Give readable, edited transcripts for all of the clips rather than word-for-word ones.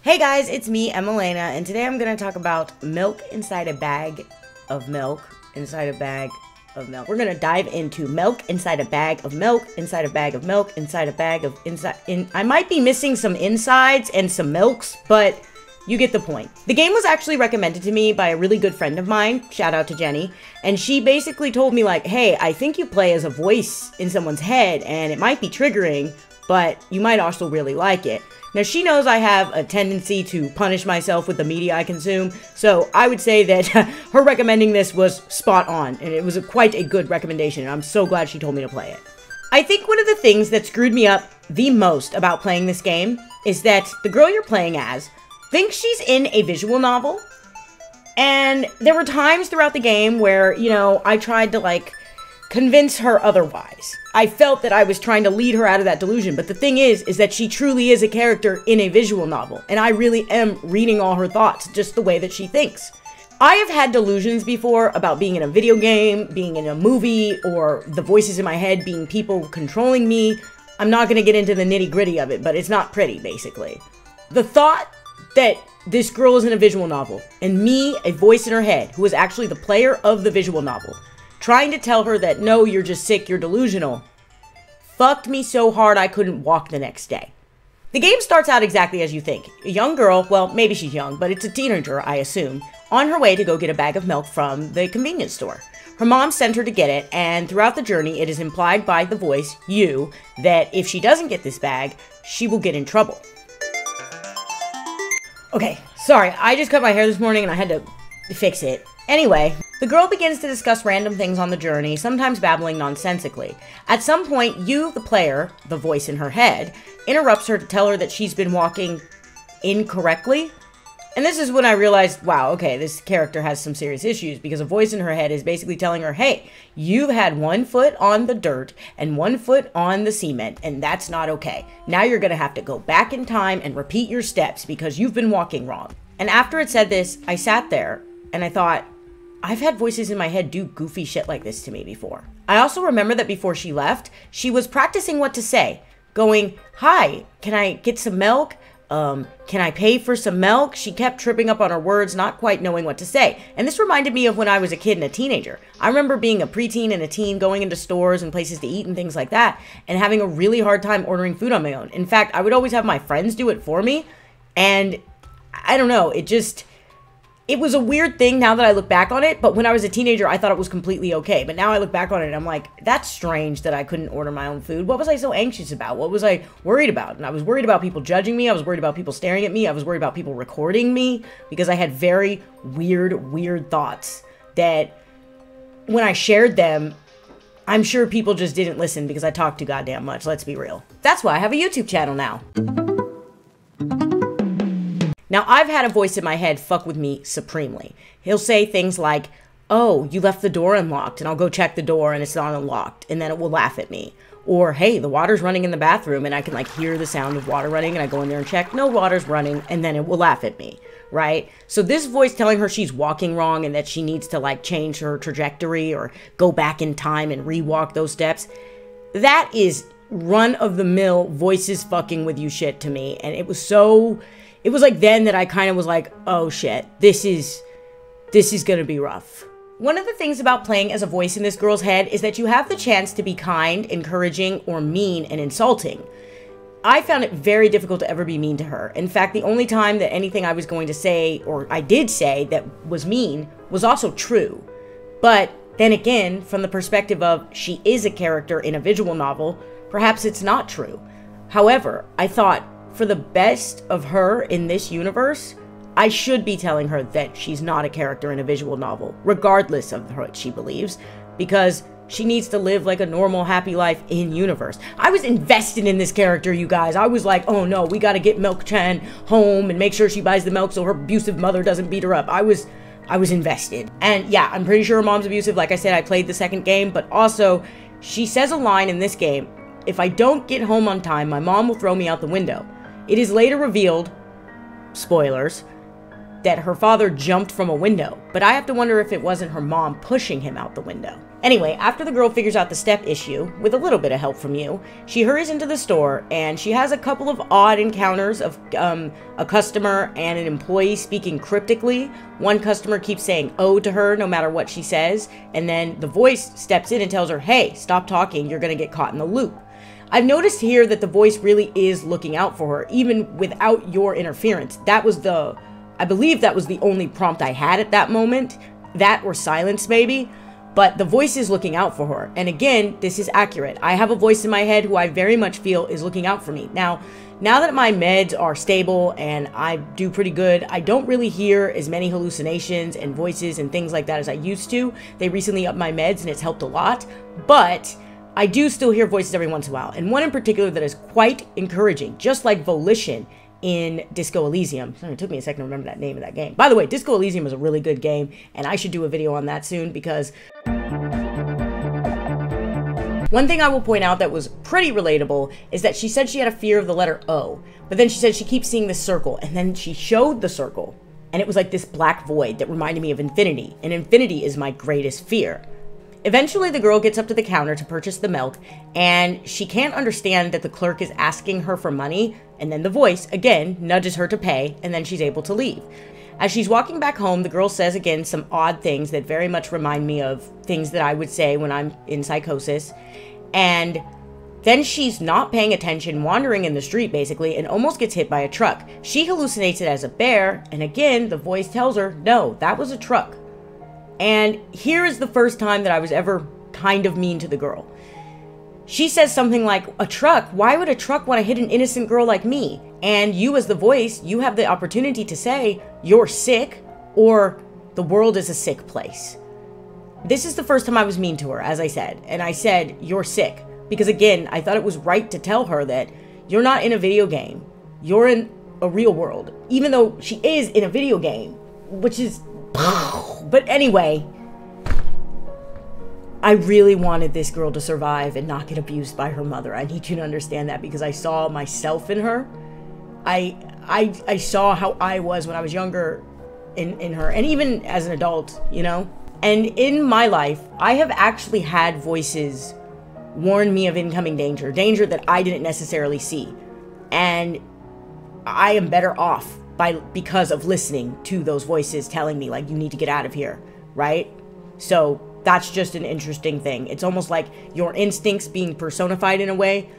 Hey guys, it's me, Emelena, and today I'm going to talk about milk inside a bag of milk, inside a bag of milk. We're going to dive into milk inside a bag of milk, inside a bag of milk, inside a bag of I might be missing some insides and some milks, but you get the point. The game was actually recommended to me by a really good friend of mine, shout out to Jenny, and she basically told me like, hey, I think you play as a voice in someone's head and it might be triggering, but you might also really like it. Now, she knows I have a tendency to punish myself with the media I consume, so I would say that her recommending this was spot on, and it was quite a good recommendation, and I'm so glad she told me to play it. I think one of the things that screwed me up the most about playing this game is that the girl you're playing as thinks she's in a visual novel, and there were times throughout the game where, you know, I tried to, like, convince her otherwise. I felt that I was trying to lead her out of that delusion, but the thing is that she truly is a character in a visual novel, and I really am reading all her thoughts just the way that she thinks. I have had delusions before about being in a video game, being in a movie, or the voices in my head being people controlling me. I'm not going to get into the nitty-gritty of it, but it's not pretty, basically. The thought that this girl is in a visual novel, and me, a voice in her head, who is actually the player of the visual novel, trying to tell her that, no, you're just sick, you're delusional, fucked me so hard I couldn't walk the next day. The game starts out exactly as you think. A young girl, well, maybe she's young, but it's a teenager, I assume, on her way to go get a bag of milk from the convenience store. Her mom sent her to get it, and throughout the journey, it is implied by the voice, you, that if she doesn't get this bag, she will get in trouble. Okay, sorry, I just cut my hair this morning and I had to fix it. Anyway, the girl begins to discuss random things on the journey, sometimes babbling nonsensically. At some point, you, the player, the voice in her head, interrupts her to tell her that she's been walking incorrectly. And this is when I realized, wow, okay, this character has some serious issues, because a voice in her head is basically telling her, hey, you've had 1 foot on the dirt and 1 foot on the cement, and that's not okay. Now you're gonna have to go back in time and repeat your steps because you've been walking wrong. And after it said this, I sat there and I thought, I've had voices in my head do goofy shit like this to me before. I also remember that before she left, she was practicing what to say, going, hi, can I get some milk? Can I pay for some milk? She kept tripping up on her words, not quite knowing what to say. And this reminded me of when I was a kid and a teenager. I remember being a preteen and a teen, going into stores and places to eat and things like that, and having a really hard time ordering food on my own. In fact, I would always have my friends do it for me, and I don't know, it was a weird thing now that I look back on it, but when I was a teenager, I thought it was completely okay. But now I look back on it and I'm like, that's strange that I couldn't order my own food. What was I so anxious about? What was I worried about? And I was worried about people judging me. I was worried about people staring at me. I was worried about people recording me, because I had very weird thoughts that when I shared them, I'm sure people just didn't listen because I talked too goddamn much. Let's be real. That's why I have a YouTube channel now. Now, I've had a voice in my head fuck with me supremely. He'll say things like, oh, you left the door unlocked, and I'll go check the door and it's not unlocked, and then it will laugh at me. Or, hey, the water's running in the bathroom, and I can like hear the sound of water running, and I go in there and check, no water's running, and then it will laugh at me, right? So this voice telling her she's walking wrong and that she needs to like change her trajectory or go back in time and re-walk those steps, that is run-of-the-mill voices fucking with you shit to me, and it was like then that I kind of was like, oh shit, this is gonna be rough. One of the things about playing as a voice in this girl's head is that you have the chance to be kind, encouraging, or mean and insulting. I found it very difficult to ever be mean to her. In fact, the only time that anything I was going to say, or I did say, that was mean was also true. But then again, from the perspective of she is a character in a visual novel, perhaps it's not true. However, I thought, for the best of her in this universe, I should be telling her that she's not a character in a visual novel, regardless of what she believes, because she needs to live like a normal, happy life in universe. I was invested in this character, you guys. I was like, oh no, we gotta get Milk-chan home and make sure she buys the milk so her abusive mother doesn't beat her up. I was invested. And yeah, I'm pretty sure her mom's abusive. Like I said, I played the second game, but also, she says a line in this game, if I don't get home on time, my mom will throw me out the window. It is later revealed, spoilers, that her father jumped from a window, but I have to wonder if it wasn't her mom pushing him out the window. Anyway, after the girl figures out the step issue, with a little bit of help from you, she hurries into the store, and she has a couple of odd encounters of a customer and an employee speaking cryptically. One customer keeps saying "oh" to her no matter what she says, and then the voice steps in and tells her, "hey, stop talking, you're gonna get caught in the loop." I've noticed here that the voice really is looking out for her, even without your interference. I believe that was the only prompt I had at that moment. That or silence, maybe. But the voice is looking out for her. And again, this is accurate. I have a voice in my head who I very much feel is looking out for me. Now that my meds are stable and I do pretty good, I don't really hear as many hallucinations and voices and things like that as I used to. They recently upped my meds and it's helped a lot. But I do still hear voices every once in a while. And one in particular that is quite encouraging, just like Volition in Disco Elysium. It took me a second to remember that name of that game. By the way, Disco Elysium is a really good game, and I should do a video on that soon, because one thing I will point out that was pretty relatable is that she said she had a fear of the letter O, but then she said she keeps seeing this circle, and then she showed the circle, and it was like this black void that reminded me of infinity, and infinity is my greatest fear. Eventually, the girl gets up to the counter to purchase the milk, and she can't understand that the clerk is asking her for money, and then the voice, again, nudges her to pay, and then she's able to leave. As she's walking back home, the girl says again some odd things that very much remind me of things that I would say when I'm in psychosis, and then she's not paying attention, wandering in the street basically, and almost gets hit by a truck. She hallucinates it as a bear, and again, the voice tells her, no, that was a truck. And here is the first time that I was ever kind of mean to the girl. She says something like, a truck? Why would a truck want to hit an innocent girl like me? And you as the voice, you have the opportunity to say, you're sick, or the world is a sick place. This is the first time I was mean to her, as I said. And I said, you're sick. Because again, I thought it was right to tell her that you're not in a video game. You're in a real world. Even though she is in a video game, which is... But anyway, I really wanted this girl to survive and not get abused by her mother. I need you to understand that, because I saw myself in her. I saw how I was when I was younger in her, and even as an adult, you know? And in my life, I have actually had voices warn me of incoming danger that I didn't necessarily see. And I am better off because of listening to those voices telling me, like, you need to get out of here, right? So that's just an interesting thing. It's almost like your instincts being personified in a way.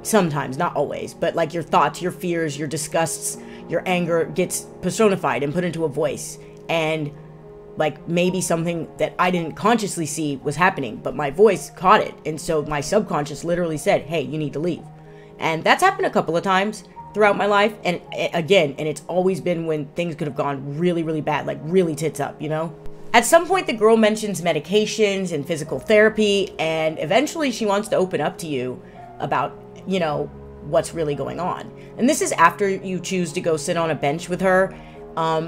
Sometimes, not always, but like your thoughts, your fears, your disgusts, your anger gets personified and put into a voice. And like maybe something that I didn't consciously see was happening, but my voice caught it. And so my subconscious literally said, hey, you need to leave. And that's happened a couple of times throughout my life. And again, and it's always been when things could have gone really, really bad, like really tits up, you know? At some point, the girl mentions medications and physical therapy, and eventually she wants to open up to you about, you know, what's really going on. And this is after you choose to go sit on a bench with her,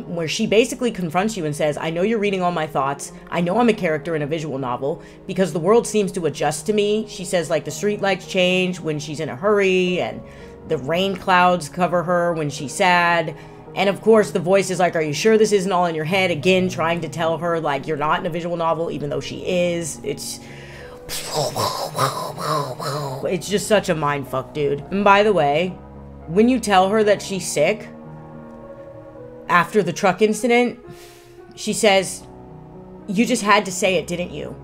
where she basically confronts you and says, I know you're reading all my thoughts. I know I'm a character in a visual novel because the world seems to adjust to me. She says, like, the street lights change when she's in a hurry, and the rain clouds cover her when she's sad. And of course, the voice is like, are you sure this isn't all in your head? Again, trying to tell her, like, you're not in a visual novel, even though she is. It's just such a mind fuck, dude. And by the way, when you tell her that she's sick, after the truck incident, she says, you just had to say it, didn't you?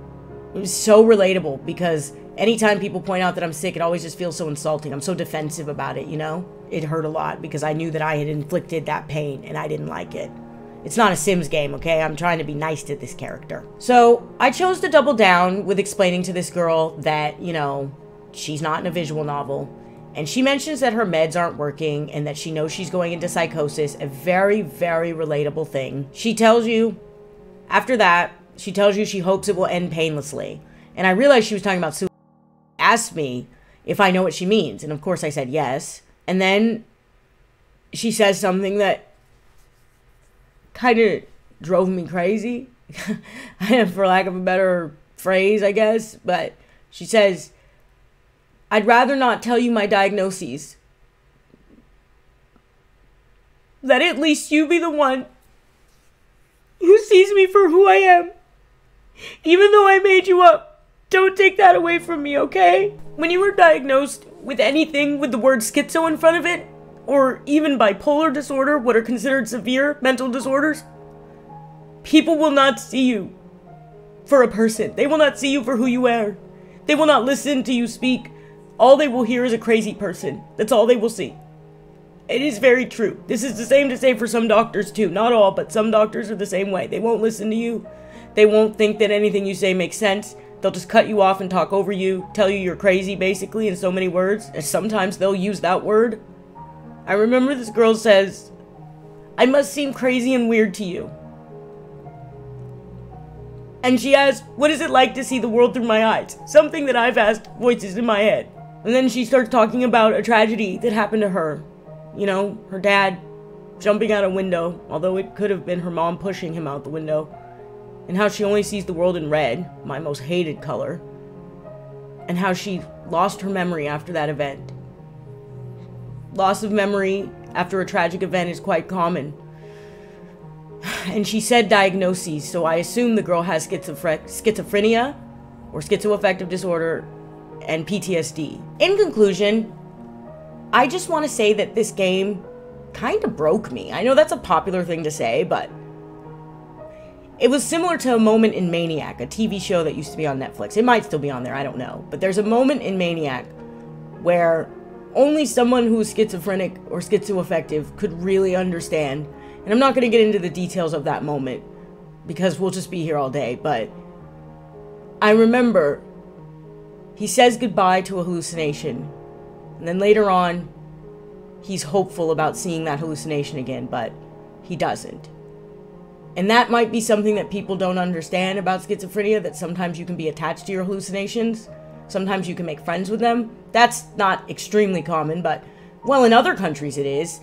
It was so relatable, because anytime people point out that I'm sick, it always just feels so insulting. I'm so defensive about it, you know? It hurt a lot because I knew that I had inflicted that pain and I didn't like it. It's not a Sims game, okay? I'm trying to be nice to this character. So I chose to double down with explaining to this girl that, you know, she's not in a visual novel. And she mentions that her meds aren't working and that she knows she's going into psychosis, a very, very relatable thing. She tells you, after that, she tells you she hopes it will end painlessly. And I realized she was talking about suicide. Asked me if I know what she means. And of course I said yes. And then she says something that kind of drove me crazy, for lack of a better phrase, I guess. But she says, I'd rather not tell you my diagnoses. Let at least you be the one who sees me for who I am Even though I made you up, don't take that away from me, okay? When you were diagnosed with anything with the word schizo in front of it, or even bipolar disorder, what are considered severe mental disorders, people will not see you for a person. They will not see you for who you are. They will not listen to you speak. All they will hear is a crazy person. That's all they will see. It is very true. This is the same to say for some doctors too. Not all, but some doctors are the same way. They won't listen to you. They won't think that anything you say makes sense. They'll just cut you off and talk over you, tell you you're crazy basically in so many words. And sometimes they'll use that word. I remember this girl says, "I must seem crazy and weird to you." And she asked, "What is it like to see the world through my eyes?" Something that I've asked voices in my head. And then she starts talking about a tragedy that happened to her. You know, her dad jumping out a window, although it could have been her mom pushing him out the window. And how she only sees the world in red, my most hated color. And how she lost her memory after that event. Loss of memory after a tragic event is quite common. And she said diagnoses, so I assume the girl has schizophrenia or schizoaffective disorder and PTSD. In conclusion, I just want to say that this game kind of broke me. I know that's a popular thing to say, but it was similar to a moment in Maniac, a TV show that used to be on Netflix. It might still be on there, I don't know. But there's a moment in Maniac where only someone who's schizophrenic or schizoaffective could really understand. And I'm not going to get into the details of that moment because we'll just be here all day. But I remember he says goodbye to a hallucination. And then later on, he's hopeful about seeing that hallucination again, but he doesn't. And that might be something that people don't understand about schizophrenia, that sometimes you can be attached to your hallucinations. Sometimes you can make friends with them. That's not extremely common, but, well, in other countries it is.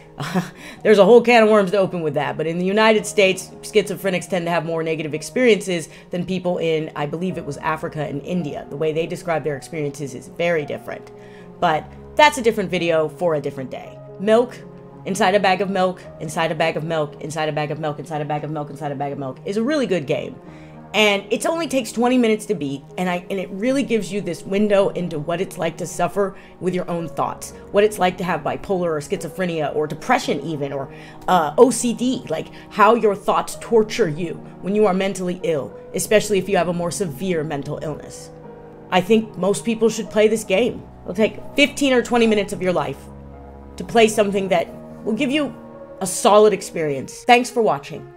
There's a whole can of worms to open with that. But in the United States, schizophrenics tend to have more negative experiences than people in, I believe it was Africa and India. The way they describe their experiences is very different. But that's a different video for a different day. Milk inside a bag of milk, inside a bag of milk, inside a bag of milk, inside a bag of milk, inside a bag of milk is a really good game. And it only takes 20 minutes to beat, and it really gives you this window into what it's like to suffer with your own thoughts, what it's like to have bipolar or schizophrenia or depression even, or OCD, like how your thoughts torture you when you are mentally ill, especially if you have a more severe mental illness. I think most people should play this game. It'll take 15 or 20 minutes of your life to play something that will give you a solid experience. Thanks for watching.